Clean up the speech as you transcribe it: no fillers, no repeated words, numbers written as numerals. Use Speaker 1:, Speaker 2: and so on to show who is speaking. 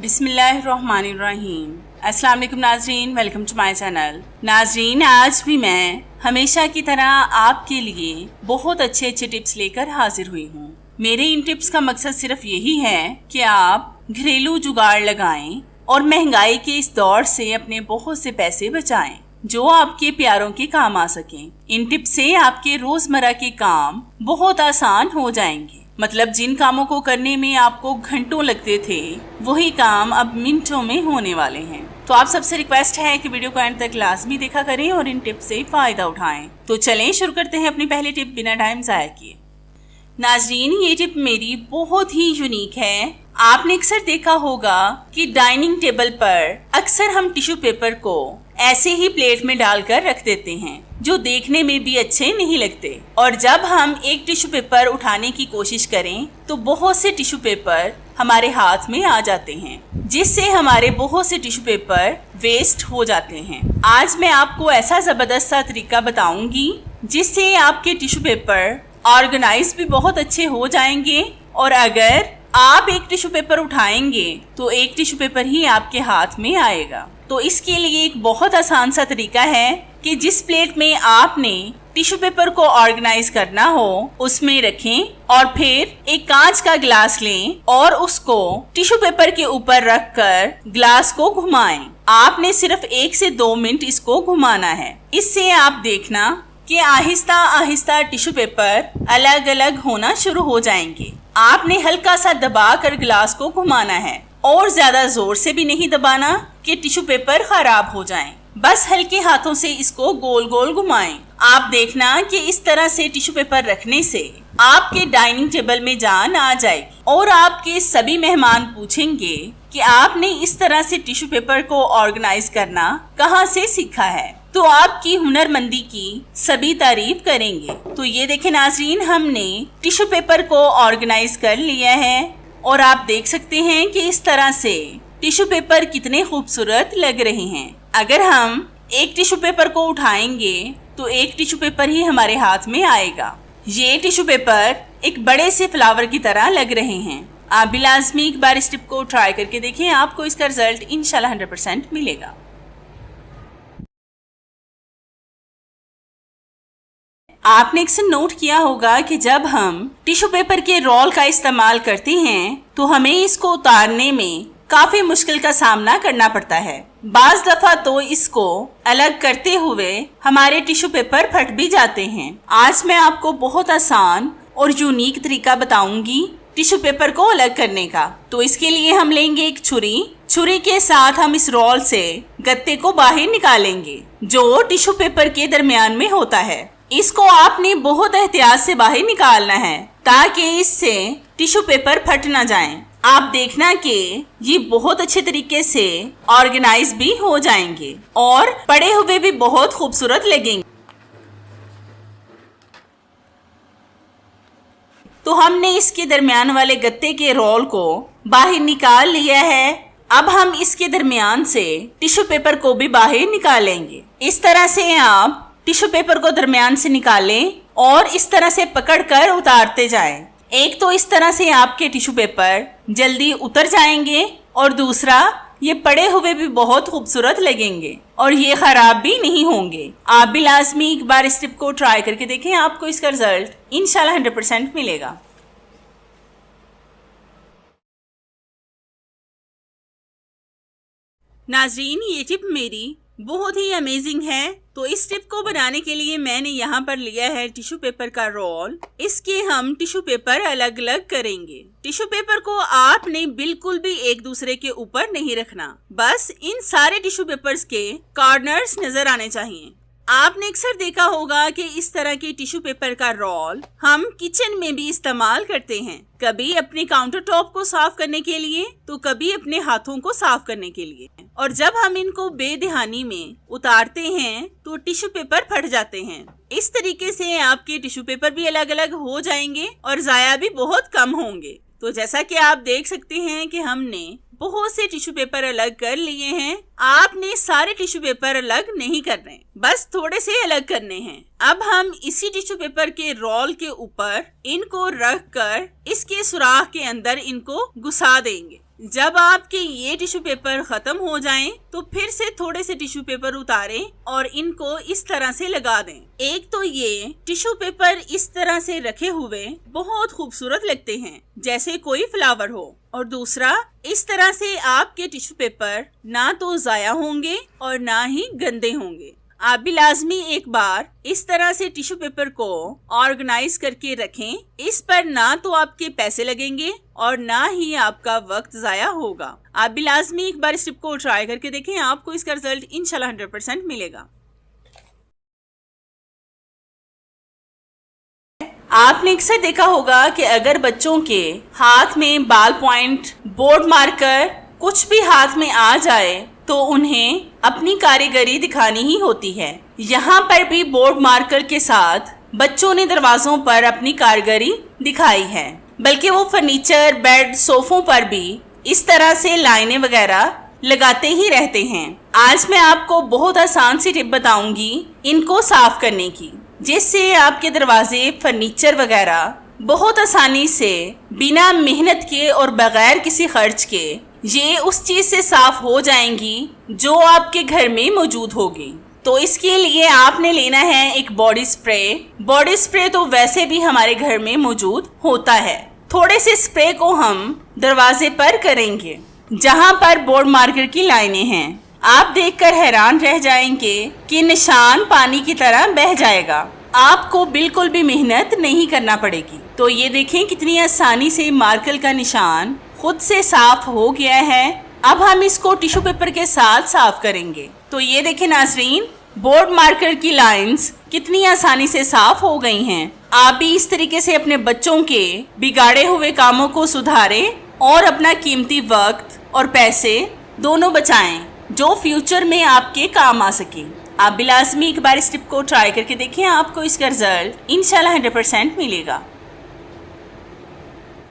Speaker 1: बिस्मिल्लाहिर्रहमानिर्रहीम। अस्सलाम वालेकुम नाजरीन, वेलकम टू माय चैनल। नाजरीन, आज भी मैं हमेशा की तरह आपके लिए बहुत अच्छे टिप्स लेकर हाजिर हुई हूँ। मेरे इन टिप्स का मकसद सिर्फ यही है कि आप घरेलू जुगाड़ लगाएं और महंगाई के इस दौर से अपने बहुत से पैसे बचाएं जो आपके प्यारों के काम आ सकें। इन टिप्स से आपके रोजमर्रा के काम बहुत आसान हो जाएंगे। मतलब जिन कामों को करने में आपको घंटों लगते थे, वही काम अब मिनटों में होने वाले हैं। तो आप सबसे रिक्वेस्ट है कि वीडियो को एंड तक लाजमी देखा करें और इन टिप्स से फायदा उठाएं। तो चलें शुरू करते हैं अपनी पहली टिप बिना टाइम जाया किए। नाजरीन, ये टिप मेरी बहुत ही यूनिक है। आपने अक्सर देखा होगा कि डाइनिंग टेबल पर अक्सर हम टिश्यू पेपर को ऐसे ही प्लेट में डालकर रख देते हैं जो देखने में भी अच्छे नहीं लगते, और जब हम एक टिश्यू पेपर उठाने की कोशिश करें तो बहुत से टिश्यू पेपर हमारे हाथ में आ जाते हैं, जिससे हमारे बहुत से टिश्यू पेपर वेस्ट हो जाते हैं। आज मैं आपको ऐसा जबरदस्त सा तरीका बताऊंगी जिससे आपके टिश्यू पेपर ऑर्गेनाइज भी बहुत अच्छे हो जाएंगे, और अगर आप एक टिश्यू पेपर उठाएंगे तो एक टिश्यू पेपर ही आपके हाथ में आएगा। तो इसके लिए एक बहुत आसान सा तरीका है कि जिस प्लेट में आपने टिश्यू पेपर को ऑर्गेनाइज करना हो उसमें रखें और फिर एक कांच का गिलास लें और उसको टिश्यू पेपर के ऊपर रखकर गिलास को घुमाएं। आपने सिर्फ 1 से 2 मिनट इसको घुमाना है। इससे आप देखना कि आहिस्ता आहिस्ता टिश्यू पेपर अलग अलग होना शुरू हो जाएंगे। आपने हल्का सा दबा कर गिलास को घुमाना है और ज्यादा जोर से भी नहीं दबाना कि टिश्यू पेपर खराब हो जाएं। बस हल्के हाथों से इसको गोल गोल घुमाएं। आप देखना कि इस तरह से टिश्यू पेपर रखने से आपके डाइनिंग टेबल में जान आ जाएगी और आपके सभी मेहमान पूछेंगे कि आपने इस तरह से टिश्यू पेपर को ऑर्गेनाइज करना कहाँ से सीखा है। तो आपकी हुनरमंदी की सभी तारीफ करेंगे। तो ये देखें नाजरीन, हमने टिश्यू पेपर को ऑर्गेनाइज कर लिया है और आप देख सकते हैं कि इस तरह से टिश्यू पेपर कितने खूबसूरत लग रहे हैं। अगर हम एक टिश्यू पेपर को उठाएंगे तो एक टिश्यू पेपर ही हमारे हाथ में आएगा। ये टिश्यू पेपर एक बड़े से फ्लावर की तरह लग रहे हैं। आप भी लाजमी एक बार इस टिप को ट्राई करके देखें, आपको इसका रिजल्ट इंशाल्लाह 100% मिलेगा। आपने अक्सर नोट किया होगा कि जब हम टिश्यू पेपर के रोल का इस्तेमाल करते हैं तो हमें इसको उतारने में काफी मुश्किल का सामना करना पड़ता है। बाज दफा तो इसको अलग करते हुए हमारे टिश्यू पेपर फट भी जाते हैं। आज मैं आपको बहुत आसान और यूनिक तरीका बताऊंगी टिश्यू पेपर को अलग करने का। तो इसके लिए हम लेंगे एक छुरी के साथ हम इस रोल से गत्ते को बाहर निकालेंगे जो टिश्यू पेपर के दरमियान में होता है। इसको आपने बहुत एहतियात से बाहर निकालना है ताकि इससे टिश्यू पेपर फट ना जाएं। आप देखना कि ये बहुत अच्छे तरीके से ऑर्गेनाइज भी हो जाएंगे और पड़े हुए भी बहुत खूबसूरत लगेंगे। तो हमने इसके दरमियान वाले गत्ते के रोल को बाहर निकाल लिया है। अब हम इसके दरमियान से टिश्यू पेपर को भी बाहर निकालेंगे। इस तरह से आप टिश्यू पेपर को दरमियान से निकालें और इस तरह से पकड़कर उतारते जाएं। एक तो इस तरह से आपके टिश्यू पेपर जल्दी उतर जाएंगे और दूसरा ये पड़े हुए भी बहुत खूबसूरत लगेंगे और ये खराब भी नहीं होंगे। आप भी लाजमी एक बार इस टिप को ट्राई करके देखें, आपको इसका रिजल्ट इंशाल्लाह 100% मिलेगा। नाजरीन, ये टिप मेरी बहुत ही अमेजिंग है। तो इस टिप को बनाने के लिए मैंने यहाँ पर लिया है टिश्यू पेपर का रोल। इसके हम टिश्यू पेपर अलग अलग करेंगे। टिश्यू पेपर को आपने बिल्कुल भी एक दूसरे के ऊपर नहीं रखना, बस इन सारे टिश्यू पेपर्स के कॉर्नर्स नजर आने चाहिए। आपने अक्सर देखा होगा कि इस तरह के टिश्यू पेपर का रोल हम किचन में भी इस्तेमाल करते हैं, कभी अपने काउंटर टॉप को साफ करने के लिए तो कभी अपने हाथों को साफ करने के लिए। और जब हम इनको बेध्यानी में उतारते हैं तो टिश्यू पेपर फट जाते हैं। इस तरीके से आपके टिश्यू पेपर भी अलग अलग हो जाएंगे और जाया भी बहुत कम होंगे। तो जैसा कि आप देख सकते हैं कि हमने बहुत से टिश्यू पेपर अलग कर लिए हैं। आपने सारे टिश्यू पेपर अलग नहीं करने, बस थोड़े से अलग करने हैं। अब हम इसी टिश्यू पेपर के रोल के ऊपर इनको रख कर इसके सुराख के अंदर इनको घुसा देंगे। जब आपके ये टिश्यू पेपर खत्म हो जाएं, तो फिर से थोड़े से टिश्यू पेपर उतारें और इनको इस तरह से लगा दें। एक तो ये टिश्यू पेपर इस तरह से रखे हुए बहुत खूबसूरत लगते हैं, जैसे कोई फ्लावर हो, और दूसरा इस तरह से आपके टिश्यू पेपर ना तो जाया होंगे और ना ही गंदे होंगे। आप भी लाजमी एक बार इस तरह से टिश्यू पेपर को ऑर्गेनाइज करके रखें। इस पर ना तो आपके पैसे लगेंगे और ना ही आपका वक्त जाया होगा। आप भी लाजमी एक बार इस टिप को ट्राई करके देखें, आपको इसका रिजल्ट इंशाल्लाह 100% मिलेगा। आपने अक्सर देखा होगा कि अगर बच्चों के हाथ में बाल पॉइंट, बोर्ड मार्कर कुछ भी हाथ में आ जाए तो उन्हें अपनी कारीगरी दिखानी ही होती है। यहाँ पर भी बोर्ड मार्कर के साथ बच्चों ने दरवाजों पर अपनी कारीगरी दिखाई है, बल्कि वो फर्नीचर, बेड, सोफों पर भी इस तरह से लाइनें वगैरह लगाते ही रहते हैं। आज मैं आपको बहुत आसान सी टिप बताऊंगी इनको साफ करने की, जिससे आपके दरवाजे, फर्नीचर वगैरह बहुत आसानी से बिना मेहनत के और बगैर किसी खर्च के ये उस चीज से साफ हो जाएंगी जो आपके घर में मौजूद होगी। तो इसके लिए आपने लेना है एक बॉडी स्प्रे। बॉडी स्प्रे तो वैसे भी हमारे घर में मौजूद होता है। थोड़े से स्प्रे को हम दरवाजे पर करेंगे जहां पर बोर्ड मार्कर की लाइनें हैं। आप देखकर हैरान रह जाएंगे कि निशान पानी की तरह बह जाएगा। आपको बिल्कुल भी मेहनत नहीं करना पड़ेगी। तो ये देखें कितनी आसानी से मार्कर का निशान खुद से साफ हो गया है। अब हम इसको टिश्यू पेपर के साथ साफ करेंगे। तो ये देखें नाज़रीन, बोर्ड मार्कर की लाइंस कितनी आसानी से साफ हो गई हैं। आप भी इस तरीके से अपने बच्चों के बिगाड़े हुए कामों को सुधारें और अपना कीमती वक्त और पैसे दोनों बचाएं, जो फ्यूचर में आपके काम आ सके। आप भी लाजमी एक बार इस टिप को ट्राई करके देखें, आपको इसका रिजल्ट इंशाल्लाह 100% मिलेगा।